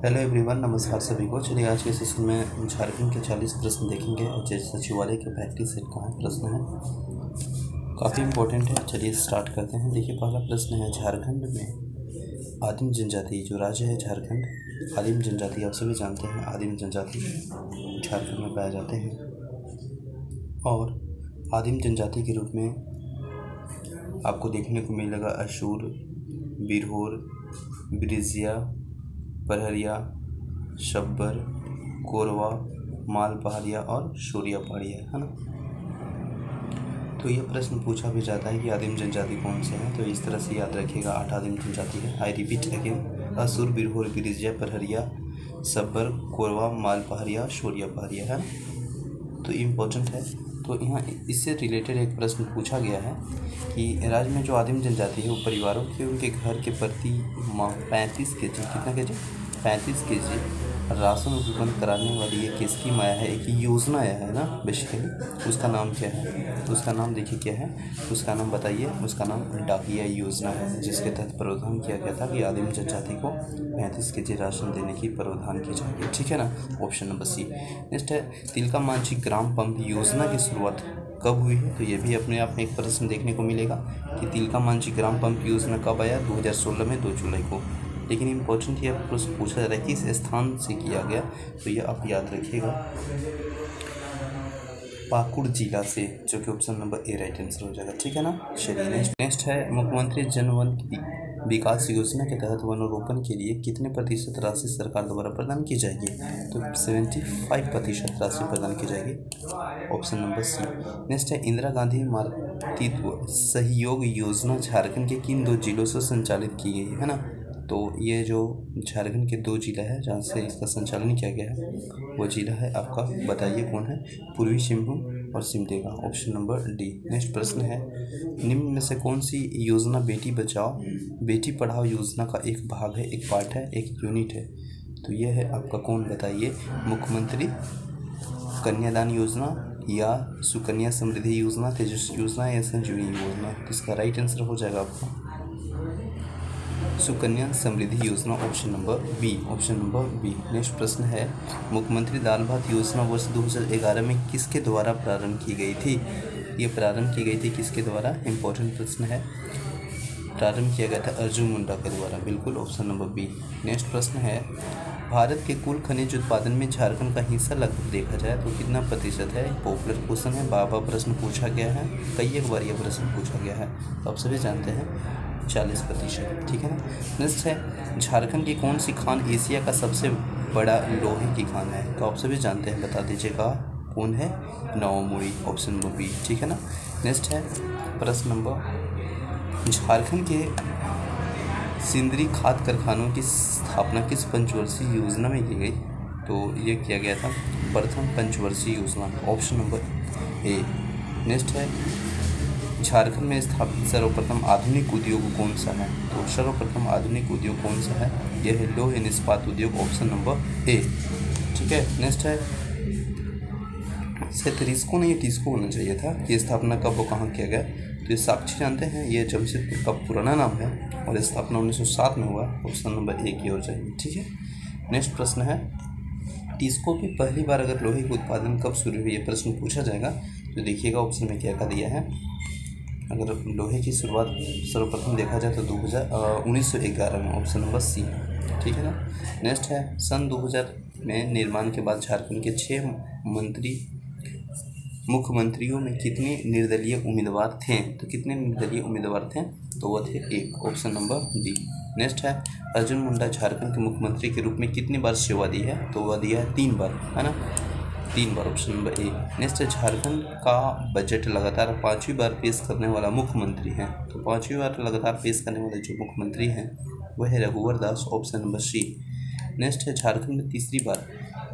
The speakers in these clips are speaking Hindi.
हेलो एवरीवन, नमस्कार सभी को। चलिए आज के सेशन में झारखंड के 40 प्रश्न देखेंगे और जैसे सचिवालय के प्रैक्टिस सेट का प्रश्न है, काफ़ी इम्पोर्टेंट है। चलिए स्टार्ट करते हैं। देखिए पहला प्रश्न है, झारखंड में आदिम जनजाति जो राज्य है झारखंड, आदिम जनजाति आप सभी जानते हैं, आदिम जनजाति झारखंड में पाए जाते हैं। और आदिम जनजाति के रूप में आपको देखने को मिलेगा अशूर, बिरहोर, ब्रिजिया, परहरिया, शब्बर, कोरवा, माल पहाड़िया और शोरिया पहाड़िया, है ना। तो यह प्रश्न पूछा भी जाता है कि आदिम जनजाति कौन से हैं, तो इस तरह से याद रखिएगा। 8 आदिम जनजाति है। आई रिपीट अगेन, असुर, बिरहोर, ब्रिजिया, परहरिया, शब्बर, कोरवा, माल पहाड़िया, शोरिया पहाड़िया, है तो इम्पोर्टेंट है। तो यहाँ इससे रिलेटेड एक प्रश्न पूछा गया है कि राज्य में जो आदिम जनजाति है वो परिवारों के उनके घर के प्रति माह 35 के जी, कितना के जी, 35 के जी राशन उपलब्ध कराने वाली एक स्कीम आया है, एक योजना आया है ना बेसिकली। उसका नाम क्या है? तो उसका नाम देखिए क्या है, उसका नाम बताइए। उसका नाम डाकिया योजना है, जिसके तहत प्रावधान किया गया था कि आदिम जनजाति को 35 के जी राशन देने की प्रावधान की जाएगी, ठीक है ना। ऑप्शन नंबर सी। नेक्स्ट है, तिलका मांझी ग्राम पंप योजना की शुरुआत कब हुई है? तो ये भी अपने आप में एक प्रश्न देखने को मिलेगा कि तिलका मांझी ग्राम पंप योजना कब आया? 2016 में 2 जुलाई को। लेकिन इम्पोर्टेंट यह प्रश्न पूछा जा रहा है किस स्थान से किया गया, तो यह आप याद रखिएगा, पाकुड़ जिला से, जो कि option number A right answer हो जाएगा, ठीक है ना। चलिए नेक्स्ट है, मुख्यमंत्री जन वन विकास योजना के तहत वनरोपण के लिए कितने प्रतिशत राशि सरकार द्वारा प्रदान की जाएगी? तो 75% राशि प्रदान की जाएगी, ऑप्शन नंबर सी। नेक्स्ट है, इंदिरा गांधी मातृत्व सहयोग योजना झारखंड के किन 2 जिलों से संचालित की गई है ना। तो ये जो झारखंड के 2 जिला है जहाँ से इसका संचालन किया गया है, वो जिला है आपका, बताइए कौन है? पूर्वी सिंहभूम और Simdega, option number D. Next प्रश्न है, निम्न में से कौन सी योजना बेटी बचाओ बेटी पढ़ाओ योजना का एक भाग है, एक पार्ट है, एक यूनिट है? तो यह है आपका, कौन बताइए? मुख्यमंत्री कन्यादान योजना या सुकन्या समृद्धि योजना, तेजस्वी योजना या संजीवनी योजना? इसका राइट आंसर हो जाएगा आपका Sukanya Samriddhi Yojana, option number B, option number B. Next प्रश्न है, मुख्यमंत्री दाल भात योजना वर्ष 2011 में किसके द्वारा प्रारंभ की गई थी? ये प्रारंभ की गई थी किसके द्वारा? इंपॉर्टेंट प्रश्न है। प्रारंभ किया गया था अर्जुन मुंडा के द्वारा, बिल्कुल, ऑप्शन नंबर बी। नेक्स्ट प्रश्न है, भारत के कुल खनिज उत्पादन में झारखंड का हिस्सा लगभग देखा जाए तो कितना प्रतिशत है? पॉपुलर क्वेश्चन है, बार-बार प्रश्न पूछा गया है, कई एक बार यह प्रश्न पूछा गया है, तो आप सभी जानते हैं 40%, ठीक है ना। नेक्स्ट है, झारखंड की कौन सी खान एशिया का सबसे बड़ा लोहे की खान है? तो आप सभी जानते हैं, बता दीजिएगा कौन है? नौमुड़ी, ऑप्शन नंबर बी, ठीक है ना। नेक्स्ट है प्रश्न नंबर, झारखंड के सिंदरी खाद कारखानों की स्थापना किस पंचवर्षीय योजना में की गई? तो ये किया गया था प्रथम पंचवर्षीय योजना, ऑप्शन नंबर ए। नेक्स्ट है, झारखंड में स्थापित सर्वप्रथम आधुनिक उद्योग कौन सा है? तो सर्वप्रथम आधुनिक उद्योग कौन सा है? यह है लौह इस्पात उद्योग, ऑप्शन नंबर ए, ठीक है। नेक्स्ट है, शायद रिस्को नहीं, टिस्को होना चाहिए था। ये स्थापना कब और कहाँ किया गया? तो ये साक्षी जानते हैं, ये जमशेदपुर का पुराना नाम है और स्थापना 1907 में हुआ, ऑप्शन नंबर ए की ओर जाएगी, ठीक है। नेक्स्ट प्रश्न है, टिस्को की पहली बार अगर लोहे के उत्पादन कब शुरू हुई, ये प्रश्न पूछा जाएगा, तो देखिएगा ऑप्शन में क्या दिया है। अगर लोहे की शुरुआत सर्वप्रथम देखा जाए तो 1911 में, ऑप्शन नंबर सी, ठीक है ना। नेक्स्ट है, सन 2000 में निर्माण के बाद झारखंड के 6 मुख्यमंत्रियों में कितने निर्दलीय उम्मीदवार थे? तो कितने निर्दलीय उम्मीदवार थे? तो वह थे 1, ऑप्शन नंबर डी। नेक्स्ट है, अर्जुन मुंडा झारखंड के मुख्यमंत्री के रूप में कितनी बार सेवा दी है? तो वह दिया है 3 बार, है ना, 3 बार, ऑप्शन नंबर ए। नेक्स्ट है, झारखंड का बजट लगातार 5वीं बार पेश करने वाला मुख्यमंत्री है? तो 5वीं बार लगातार पेश करने वाले जो मुख्यमंत्री हैं वह है रघुवर दास, ऑप्शन नंबर सी। नेक्स्ट है, झारखंड में तीसरी बार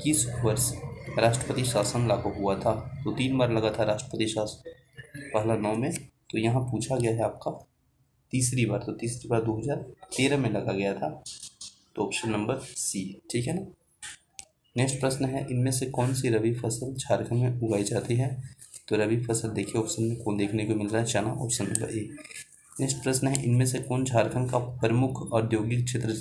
किस वर्ष राष्ट्रपति शासन लागू हुआ था? तो 3 बार लगा था राष्ट्रपति शासन, पहला 9 में, तो यहाँ पूछा गया है आपका तीसरी बार, तो तीसरी बार 2013 में लगा गया था, तो ऑप्शन नंबर सी, ठीक है ना। नेक्स्ट प्रश्न है, इनमें से कौन सी रबी फसल झारखंड में उगाई जाती है? तो रबी फसल देखिए ऑप्शन में कौन देखने को मिल रहा है? चना, ऑप्शन नंबर ए। नेक्स्ट प्रश्न है, इनमें से कौन झारखंड का प्रमुख औद्योगिक क्षेत्र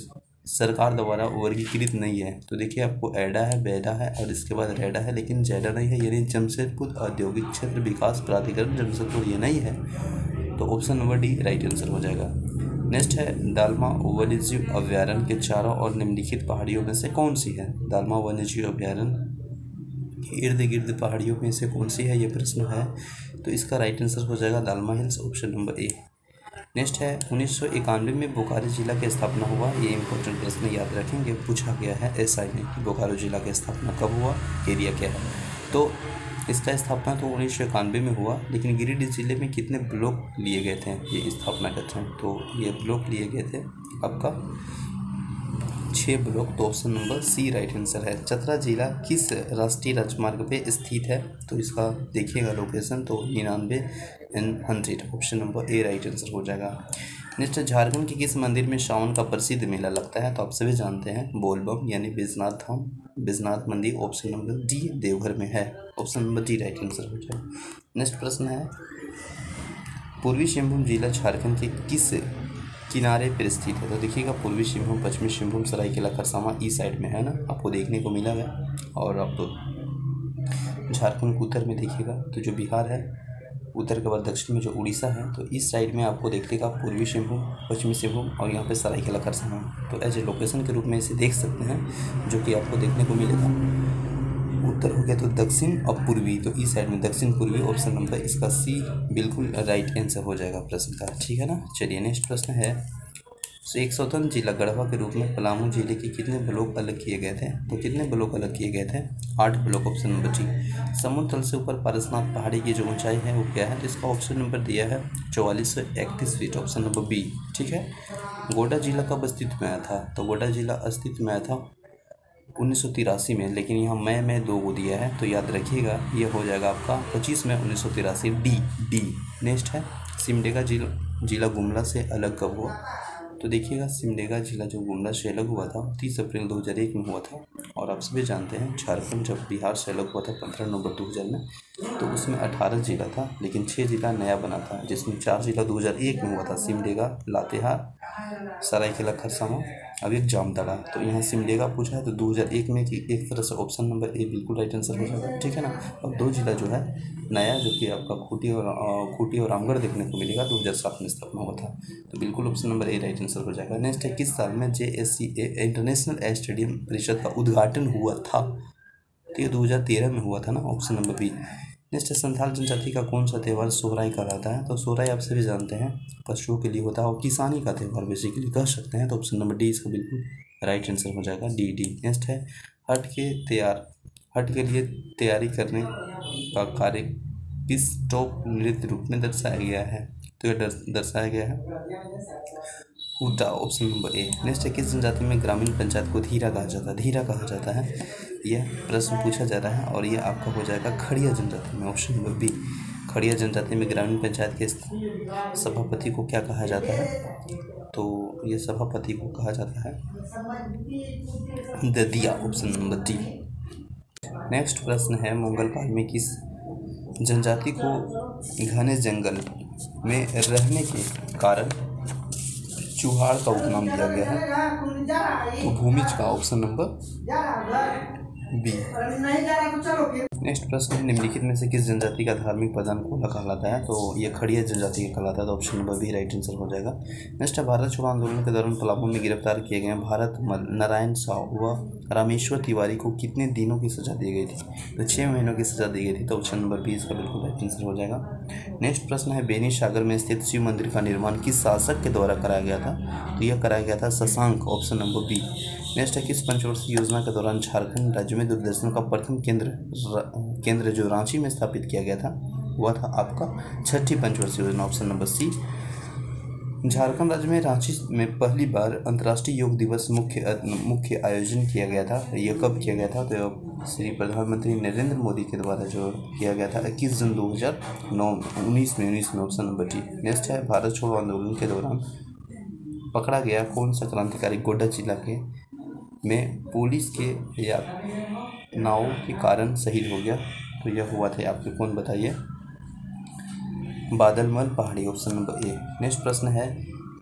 सरकार द्वारा वर्गीकृत नहीं है। तो देखिए आपको एडा है, बेडा है और इसके बाद रेडा है, लेकिन जेडा नहीं है, यानी जमशेदपुर औद्योगिक क्षेत्र विकास प्राधिकरण जमशेदपुर ये नहीं है। तो option number D right answer हो जाएगा। नेक्स्ट है दालमा वन्यजीव अभ्यारण्य के चारों और निम्नलिखित पहाड़ियों में से कौन सी है। दालमा वन्यजीव अभ्यारण्य के इर्द गिर्द पहाड़ियों में से कौन सी है, ये प्रश्न है। तो इसका राइट आंसर हो जाएगा dalma hills, option number A. Next है 1991 में बोकारो जिला की स्थापना हुआ। ये इंपॉर्टेंट प्रश्न याद रखेंगे, पूछा गया है एसआई में कि बोकारो जिला की स्थापना कब हुआ, एरिया क्या है। तो इसका स्थापना तो 1991 में हुआ, लेकिन गिरिडीह जिले में कितने ब्लॉक लिए गए थे ये स्थापना के टाइम। तो ये ब्लॉक लिए गए थे आपका 6 ब्लॉक। तो option number C right answer है। चतरा जिला किस राष्ट्रीय राजमार्ग पे स्थित है। तो इसका देखिएगा लोकेशन, तो 99N100, option number A right answer हो जाएगा। नेक्स्ट झारखंड के किस मंदिर में सावन का प्रसिद्ध मेला लगता है। तो आप सभी जानते हैं बोलबम यानी बैजनाथ धाम, बैजनाथ मंदिर, ऑप्शन नंबर डी देवघर में है, option number D right answer हो जाएगा। नेक्स्ट प्रश्न है पूर्वी सिंहभूम जिला झारखंड के किस किनारे पर स्थित है। तो देखिएगा पूर्वी सिंहभूम, पश्चिमी सिंहभूम, सरायकेला खरसावां ई साइड में है ना, आपको देखने को मिला है। और आप झारखंड को उत्तर में देखिएगा तो जो बिहार है, उत्तर के बाद दक्षिण में जो उड़ीसा है, तो इस साइड में आपको देखिएगा पूर्वी सिंहभूम, पश्चिमी सिंहभूम और यहाँ पे सरायकेला खरसावां। तो एज ए लोकेशन के रूप में इसे देख सकते हैं, जो कि आपको देखने को मिलेगा। उत्तर हो गया तो दक्षिण और पूर्वी, तो इस साइड में दक्षिण पूर्वी, ऑप्शन नंबर इसका सी बिल्कुल राइट आंसर हो जाएगा प्रश्न का, ठीक है ना। चलिए नेक्स्ट प्रश्न है एक स्वतंत्र जिला गढ़वा के रूप में पलामू जिले के कितने ब्लॉक अलग किए गए थे। तो कितने ब्लॉक अलग किए गए थे, 8 ब्लॉक, ऑप्शन नंबर डी। समुद्र तल से ऊपर पारसनाथ पहाड़ी की जो ऊंचाई है वो क्या है। तो इसका ऑप्शन नंबर दिया है 4431 फीट, ऑप्शन नंबर बी, ठीक है। गोड्डा जिला कब अस्तित्व में आया था। तो गोड्डा जिला अस्तित्व में आया था 1983 में, लेकिन यहाँ मई में 2 को दिया है, तो याद रखिएगा ये हो जाएगा आपका 25 मई 1983, डी। नेक्स्ट है सिमडेगा जिला गुमला से अलग कब हुआ। तो देखिएगा सिमडेगा जिला जो गुमला से अलग हुआ था 30 अप्रैल 2001 में हुआ था। और आप सभी जानते हैं झारखंड जब बिहार से अलग हुआ था 15 नवंबर 2000 में, तो उसमें 18 जिला था, लेकिन 6 जिला नया बना था, जिसमें 4 जिला 2001 में हुआ था, सिमडेगा, लातेहार, सरायकेला खरसावां, अब एक जामताड़ा। तो यहाँ सिमडेगा पूछा है तो 2001 में कि एक तरह से ऑप्शन नंबर ए बिल्कुल राइट आंसर हो जाएगा, ठीक है ना। अब 2 जिला जो है नया, जो कि आपका खूंटी और रामगढ़ देखने को मिलेगा, 2007 में स्थापना हुआ था, तो बिल्कुल option number A right answer हो जाएगा। नेक्स्ट है किस साल में JSCA इंटरनेशनल स्टेडियम परिषद का उद्घाटन हुआ था। तो ये 2013 में हुआ था ना, ऑप्शन नंबर बी। नेक्स्ट है संथाल जनजाति का कौन सा त्यौहार सोहराई कहलाता है। तो सोहराई आप सभी जानते हैं पशुओं के लिए होता है और किसानी का त्यौहार बेसिकली कह सकते हैं, तो ऑप्शन नंबर डी इसका बिल्कुल राइट आंसर हो जाएगा, डी। नेक्स्ट है हट के लिए तैयारी करने का कार्य किस टॉप नृत्य रूप में दर्शाया गया है। तो ये दर्शाया गया है हुटा, ऑप्शन नंबर ए। नेक्स्ट है किस जनजाति में ग्रामीण पंचायत को धीरा कहा जाता है, यह प्रश्न पूछा जा रहा है और यह आपका हो जाएगा खड़िया जनजाति में, ऑप्शन नंबर बी। खड़िया जनजाति में ग्रामीण पंचायत के सभापति को क्या कहा जाता है। तो ये सभापति को कहा जाता है ददिया, ऑप्शन नंबर डी। नेक्स्ट प्रश्न है मुगल काल में किस जनजाति को घने जंगल में रहने के कारण चूहाड़ का उपनाम दिया गया है। तो भूमिज का, ऑप्शन नंबर बी। नेक्स्ट प्रश्न है निम्नलिखित में से किस जनजाति का धार्मिक प्रधान कोला कहलाता है। तो ये खड़िया जनजाति का कहलाता है, तो option number B right answer हो जाएगा। नेक्स्ट है भारत छोड़ो आंदोलन के दौरान पलामू में गिरफ्तार किए गए भारत नारायण साहू व रामेश्वर तिवारी को कितने दिनों की सजा दी गई थी। तो 6 महीनों की सजा दी गई थी, तो ऑप्शन नंबर बी इसका बिल्कुल राइट आंसर हो जाएगा। नेक्स्ट प्रश्न है बेनी सागर में स्थित शिव मंदिर का निर्माण किस शासक के द्वारा कराया गया था। तो यह कराया गया था Shashank, option number B. Next है किस पंचवर्षीय योजना के दौरान झारखंड राज्य में दूरदर्शन का प्रथम केंद्र जो रांची में स्थापित किया गया था वह था आपका 6ठी पंचवर्षीय योजना, ऑप्शन नंबर सी। झारखंड राज्य में रांची में पहली बार अंतर्राष्ट्रीय योग दिवस मुख्य आयोजन किया गया था। यह कब किया गया था। तो श्री प्रधानमंत्री नरेंद्र मोदी के द्वारा जो किया गया था 21 जून 2019 में, ऑप्शन नंबर डी। नेक्स्ट है भारत छोड़ो आंदोलन के दौरान पकड़ा गया कौन सा क्रांतिकारी गोड्डा जिला के में पुलिस के या नाव के कारण शहीद हो गया। तो यह हुआ था आपके कौन बताइए, बादलमल पहाड़ी, ऑप्शन नंबर ए। नेक्स्ट प्रश्न है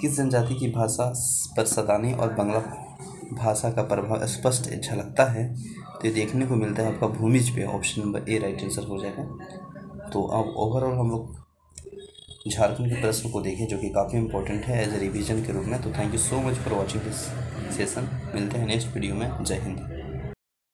किस जनजाति की भाषा पर सदानी और बंगला भाषा का प्रभाव स्पष्ट झलकता है, तो ये देखने को मिलता है आपका भूमिज पे। Option number A right answer हो जाएगा। तो अब ओवरऑल हम लोग झारखंड के प्रश्न को देखें जो कि काफ़ी इंपॉर्टेंट है एज ए रिवीजन के रूप में। तो thank you so much for watching this session. मिलते हैं नेक्स्ट वीडियो में। जय हिंद।